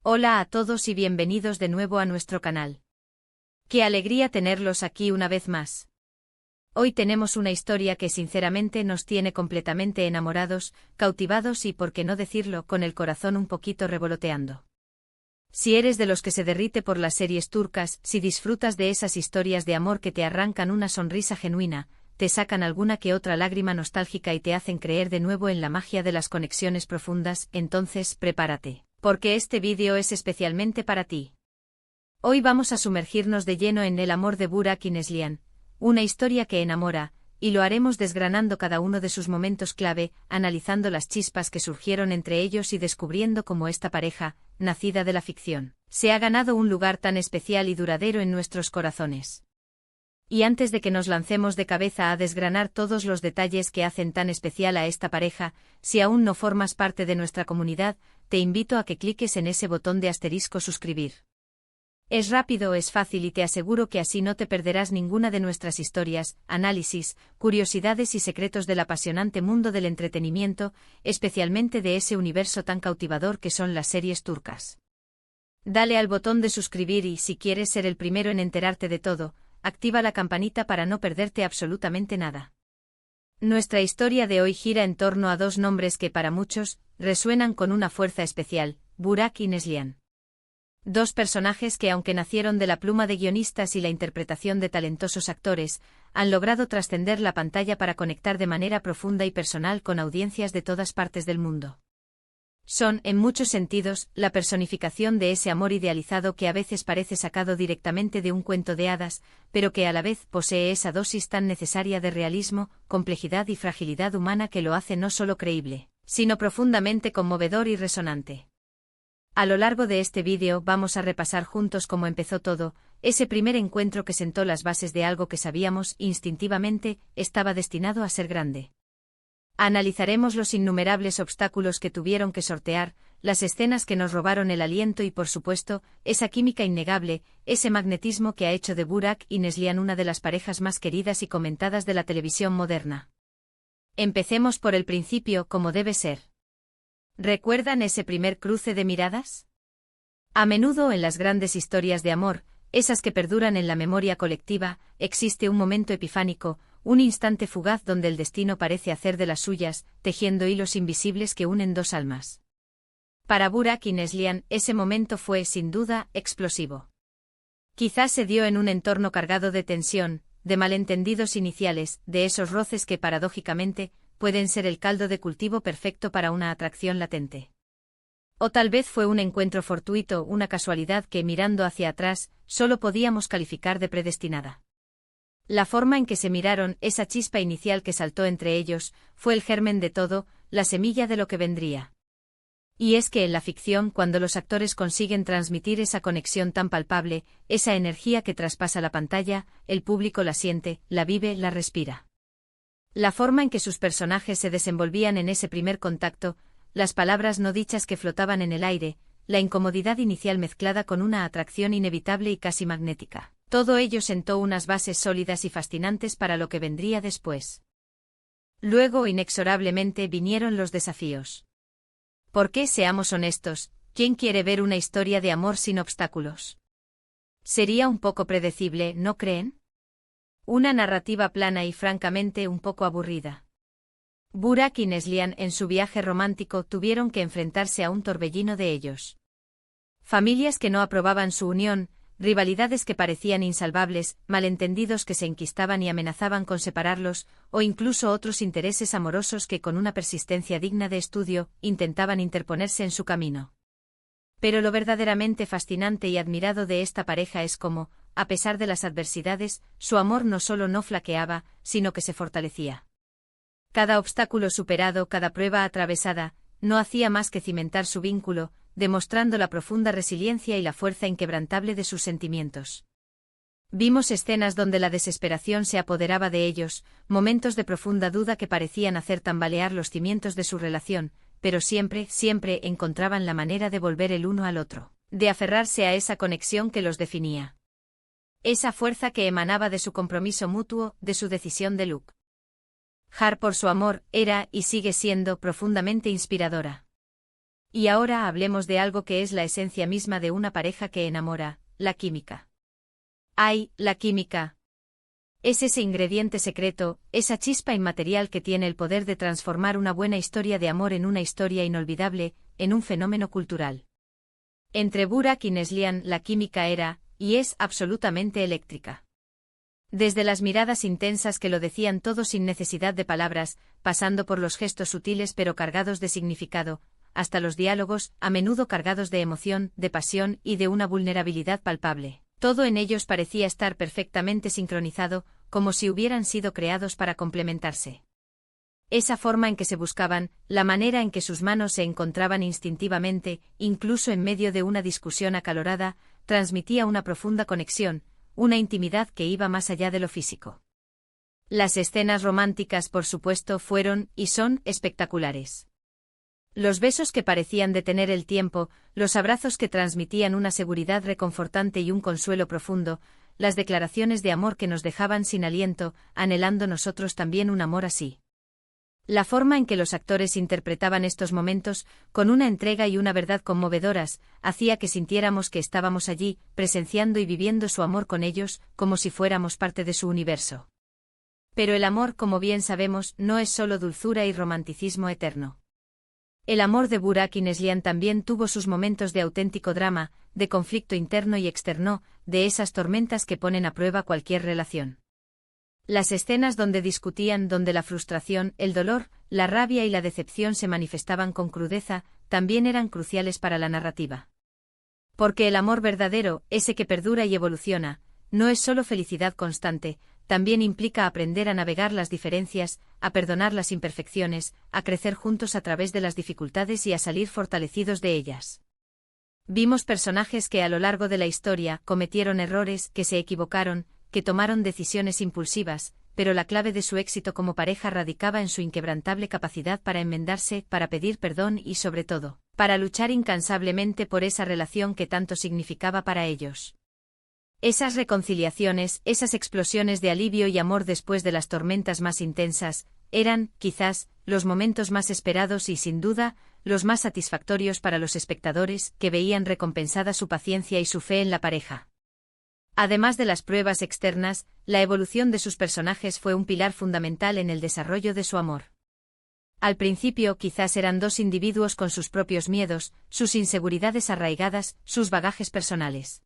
Hola a todos y bienvenidos de nuevo a nuestro canal. Qué alegría tenerlos aquí una vez más. Hoy tenemos una historia que sinceramente nos tiene completamente enamorados, cautivados y, por qué no decirlo, con el corazón un poquito revoloteando. Si eres de los que se derrite por las series turcas, si disfrutas de esas historias de amor que te arrancan una sonrisa genuina, te sacan alguna que otra lágrima nostálgica y te hacen creer de nuevo en la magia de las conexiones profundas, entonces prepárate, porque este vídeo es especialmente para ti. Hoy vamos a sumergirnos de lleno en el amor de Burak y Neslihan, una historia que enamora, y lo haremos desgranando cada uno de sus momentos clave, analizando las chispas que surgieron entre ellos y descubriendo cómo esta pareja, nacida de la ficción, se ha ganado un lugar tan especial y duradero en nuestros corazones. Y antes de que nos lancemos de cabeza a desgranar todos los detalles que hacen tan especial a esta pareja, si aún no formas parte de nuestra comunidad, te invito a que cliques en ese botón de asterisco suscribir. Es rápido, es fácil y te aseguro que así no te perderás ninguna de nuestras historias, análisis, curiosidades y secretos del apasionante mundo del entretenimiento, especialmente de ese universo tan cautivador que son las series turcas. Dale al botón de suscribir y, si quieres ser el primero en enterarte de todo, activa la campanita para no perderte absolutamente nada. Nuestra historia de hoy gira en torno a dos nombres que para muchos resuenan con una fuerza especial, Burak y Neslihan. Dos personajes que, aunque nacieron de la pluma de guionistas y la interpretación de talentosos actores, han logrado trascender la pantalla para conectar de manera profunda y personal con audiencias de todas partes del mundo. Son, en muchos sentidos, la personificación de ese amor idealizado que a veces parece sacado directamente de un cuento de hadas, pero que a la vez posee esa dosis tan necesaria de realismo, complejidad y fragilidad humana que lo hace no solo creíble, sino profundamente conmovedor y resonante. A lo largo de este vídeo vamos a repasar juntos cómo empezó todo, ese primer encuentro que sentó las bases de algo que sabíamos instintivamente estaba destinado a ser grande. Analizaremos los innumerables obstáculos que tuvieron que sortear, las escenas que nos robaron el aliento y, por supuesto, esa química innegable, ese magnetismo que ha hecho de Burak y Neslihan una de las parejas más queridas y comentadas de la televisión moderna. Empecemos por el principio, como debe ser. ¿Recuerdan ese primer cruce de miradas? A menudo en las grandes historias de amor, esas que perduran en la memoria colectiva, existe un momento epifánico, un instante fugaz donde el destino parece hacer de las suyas, tejiendo hilos invisibles que unen dos almas. Para Burak y Neslihan, ese momento fue, sin duda, explosivo. Quizás se dio en un entorno cargado de tensión, de malentendidos iniciales, de esos roces que, paradójicamente, pueden ser el caldo de cultivo perfecto para una atracción latente. O tal vez fue un encuentro fortuito, una casualidad que, mirando hacia atrás, solo podíamos calificar de predestinada. La forma en que se miraron, esa chispa inicial que saltó entre ellos, fue el germen de todo, la semilla de lo que vendría. Y es que en la ficción, cuando los actores consiguen transmitir esa conexión tan palpable, esa energía que traspasa la pantalla, el público la siente, la vive, la respira. La forma en que sus personajes se desenvolvían en ese primer contacto, las palabras no dichas que flotaban en el aire, la incomodidad inicial mezclada con una atracción inevitable y casi magnética. Todo ello sentó unas bases sólidas y fascinantes para lo que vendría después. Luego, inexorablemente, vinieron los desafíos. Porque, seamos honestos, ¿quién quiere ver una historia de amor sin obstáculos? Sería un poco predecible, ¿no creen? Una narrativa plana y francamente un poco aburrida. Burak y Neslihan en su viaje romántico tuvieron que enfrentarse a un torbellino de ellos. Familias que no aprobaban su unión, rivalidades que parecían insalvables, malentendidos que se enquistaban y amenazaban con separarlos, o incluso otros intereses amorosos que con una persistencia digna de estudio, intentaban interponerse en su camino. Pero lo verdaderamente fascinante y admirado de esta pareja es cómo, a pesar de las adversidades, su amor no solo no flaqueaba, sino que se fortalecía. Cada obstáculo superado, cada prueba atravesada, no hacía más que cimentar su vínculo, demostrando la profunda resiliencia y la fuerza inquebrantable de sus sentimientos. Vimos escenas donde la desesperación se apoderaba de ellos, momentos de profunda duda que parecían hacer tambalear los cimientos de su relación, pero siempre, siempre encontraban la manera de volver el uno al otro, de aferrarse a esa conexión que los definía. Esa fuerza que emanaba de su compromiso mutuo, de su decisión de luchar por su amor, era y sigue siendo profundamente inspiradora. Y ahora hablemos de algo que es la esencia misma de una pareja que enamora, la química. ¡Ay, la química! Es ese ingrediente secreto, esa chispa inmaterial que tiene el poder de transformar una buena historia de amor en una historia inolvidable, en un fenómeno cultural. Entre Burak y Neslihan la química era, y es absolutamente eléctrica. Desde las miradas intensas que lo decían todo sin necesidad de palabras, pasando por los gestos sutiles pero cargados de significado, hasta los diálogos, a menudo cargados de emoción, de pasión y de una vulnerabilidad palpable. Todo en ellos parecía estar perfectamente sincronizado, como si hubieran sido creados para complementarse. Esa forma en que se buscaban, la manera en que sus manos se encontraban instintivamente, incluso en medio de una discusión acalorada, transmitía una profunda conexión, una intimidad que iba más allá de lo físico. Las escenas románticas, por supuesto, fueron, y son, espectaculares. Los besos que parecían detener el tiempo, los abrazos que transmitían una seguridad reconfortante y un consuelo profundo, las declaraciones de amor que nos dejaban sin aliento, anhelando nosotros también un amor así. La forma en que los actores interpretaban estos momentos, con una entrega y una verdad conmovedoras, hacía que sintiéramos que estábamos allí, presenciando y viviendo su amor con ellos, como si fuéramos parte de su universo. Pero el amor, como bien sabemos, no es solo dulzura y romanticismo eterno. El amor de Burak y Neslihan también tuvo sus momentos de auténtico drama, de conflicto interno y externo, de esas tormentas que ponen a prueba cualquier relación. Las escenas donde discutían, donde la frustración, el dolor, la rabia y la decepción se manifestaban con crudeza, también eran cruciales para la narrativa. Porque el amor verdadero, ese que perdura y evoluciona, no es solo felicidad constante, también implica aprender a navegar las diferencias, a perdonar las imperfecciones, a crecer juntos a través de las dificultades y a salir fortalecidos de ellas. Vimos personajes que a lo largo de la historia cometieron errores, que se equivocaron, que tomaron decisiones impulsivas, pero la clave de su éxito como pareja radicaba en su inquebrantable capacidad para enmendarse, para pedir perdón y, sobre todo, para luchar incansablemente por esa relación que tanto significaba para ellos. Esas reconciliaciones, esas explosiones de alivio y amor después de las tormentas más intensas, eran, quizás, los momentos más esperados y, sin duda, los más satisfactorios para los espectadores, que veían recompensada su paciencia y su fe en la pareja. Además de las pruebas externas, la evolución de sus personajes fue un pilar fundamental en el desarrollo de su amor. Al principio quizás eran dos individuos con sus propios miedos, sus inseguridades arraigadas, sus bagajes personales.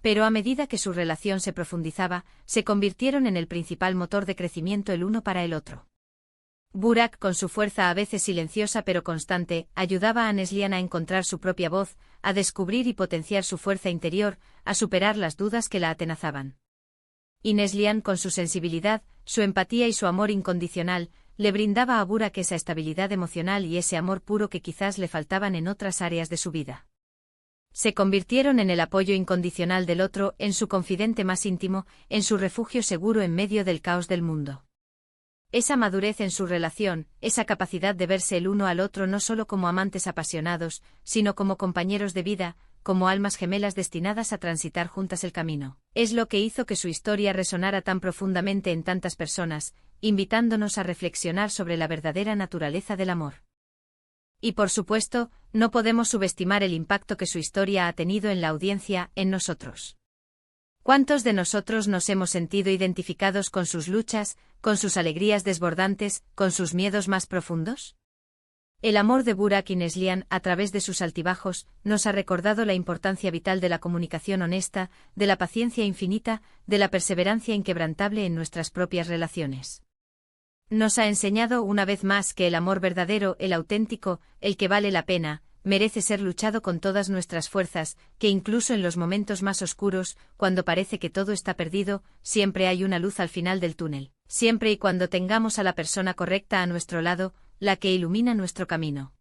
Pero a medida que su relación se profundizaba, se convirtieron en el principal motor de crecimiento el uno para el otro. Burak, con su fuerza a veces silenciosa pero constante, ayudaba a Neslihan a encontrar su propia voz, a descubrir y potenciar su fuerza interior, a superar las dudas que la atenazaban. Y Neslihan, con su sensibilidad, su empatía y su amor incondicional, le brindaba a Burak esa estabilidad emocional y ese amor puro que quizás le faltaban en otras áreas de su vida. Se convirtieron en el apoyo incondicional del otro, en su confidente más íntimo, en su refugio seguro en medio del caos del mundo. Esa madurez en su relación, esa capacidad de verse el uno al otro no solo como amantes apasionados, sino como compañeros de vida, como almas gemelas destinadas a transitar juntas el camino, es lo que hizo que su historia resonara tan profundamente en tantas personas, invitándonos a reflexionar sobre la verdadera naturaleza del amor. Y por supuesto, no podemos subestimar el impacto que su historia ha tenido en la audiencia, en nosotros. ¿Cuántos de nosotros nos hemos sentido identificados con sus luchas, con sus alegrías desbordantes, con sus miedos más profundos? El amor de Burak y Neslihan, a través de sus altibajos, nos ha recordado la importancia vital de la comunicación honesta, de la paciencia infinita, de la perseverancia inquebrantable en nuestras propias relaciones. Nos ha enseñado una vez más que el amor verdadero, el auténtico, el que vale la pena, merece ser luchado con todas nuestras fuerzas, que incluso en los momentos más oscuros, cuando parece que todo está perdido, siempre hay una luz al final del túnel, siempre y cuando tengamos a la persona correcta a nuestro lado, la que ilumina nuestro camino.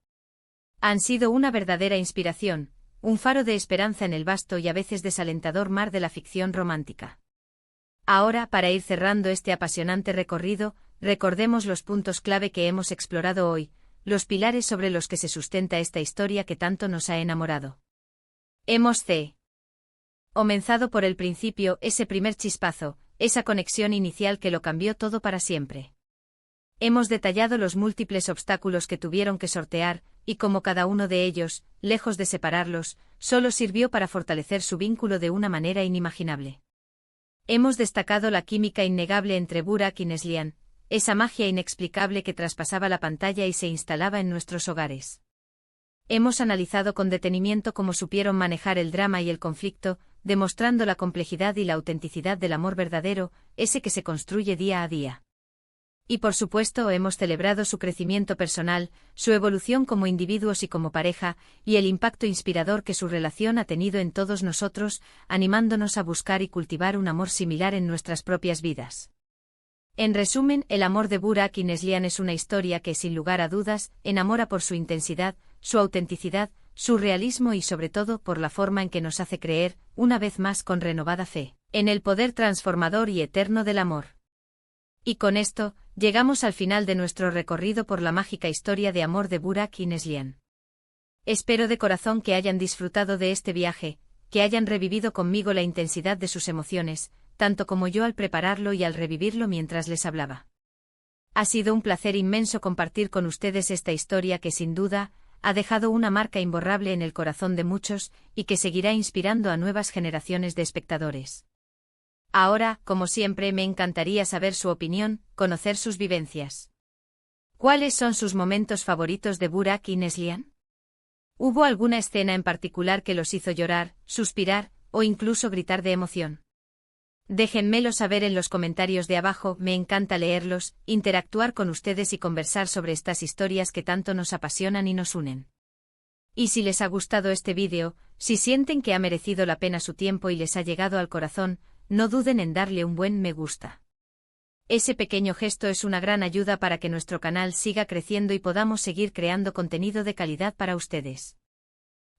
Han sido una verdadera inspiración, un faro de esperanza en el vasto y a veces desalentador mar de la ficción romántica. Ahora, para ir cerrando este apasionante recorrido, recordemos los puntos clave que hemos explorado hoy, los pilares sobre los que se sustenta esta historia que tanto nos ha enamorado. Hemos comenzado por el principio, ese primer chispazo, esa conexión inicial que lo cambió todo para siempre. Hemos detallado los múltiples obstáculos que tuvieron que sortear, y cómo cada uno de ellos, lejos de separarlos, solo sirvió para fortalecer su vínculo de una manera inimaginable. Hemos destacado la química innegable entre Burak y Neslihan, esa magia inexplicable que traspasaba la pantalla y se instalaba en nuestros hogares. Hemos analizado con detenimiento cómo supieron manejar el drama y el conflicto, demostrando la complejidad y la autenticidad del amor verdadero, ese que se construye día a día. Y por supuesto hemos celebrado su crecimiento personal, su evolución como individuos y como pareja, y el impacto inspirador que su relación ha tenido en todos nosotros, animándonos a buscar y cultivar un amor similar en nuestras propias vidas. En resumen, el amor de Burak y Neslihan es una historia que, sin lugar a dudas, enamora por su intensidad, su autenticidad, su realismo y sobre todo por la forma en que nos hace creer, una vez más con renovada fe, en el poder transformador y eterno del amor. Y con esto, llegamos al final de nuestro recorrido por la mágica historia de amor de Burak y Neslihan. Espero de corazón que hayan disfrutado de este viaje, que hayan revivido conmigo la intensidad de sus emociones, tanto como yo al prepararlo y al revivirlo mientras les hablaba. Ha sido un placer inmenso compartir con ustedes esta historia que sin duda, ha dejado una marca imborrable en el corazón de muchos, y que seguirá inspirando a nuevas generaciones de espectadores. Ahora, como siempre, me encantaría saber su opinión, conocer sus vivencias. ¿Cuáles son sus momentos favoritos de Burak y Neslihan? ¿Hubo alguna escena en particular que los hizo llorar, suspirar, o incluso gritar de emoción? Déjenmelo saber en los comentarios de abajo, me encanta leerlos, interactuar con ustedes y conversar sobre estas historias que tanto nos apasionan y nos unen. Y si les ha gustado este vídeo, si sienten que ha merecido la pena su tiempo y les ha llegado al corazón, no duden en darle un buen me gusta. Ese pequeño gesto es una gran ayuda para que nuestro canal siga creciendo y podamos seguir creando contenido de calidad para ustedes.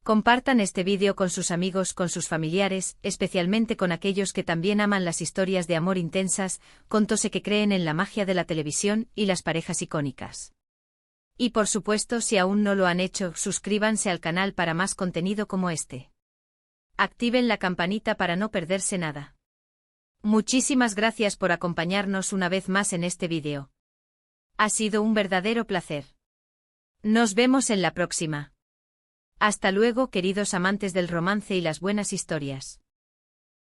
Compartan este vídeo con sus amigos, con sus familiares, especialmente con aquellos que también aman las historias de amor intensas, contos que creen en la magia de la televisión y las parejas icónicas. Y por supuesto, si aún no lo han hecho, suscríbanse al canal para más contenido como este. Activen la campanita para no perderse nada. Muchísimas gracias por acompañarnos una vez más en este vídeo. Ha sido un verdadero placer. Nos vemos en la próxima. Hasta luego, queridos amantes del romance y las buenas historias.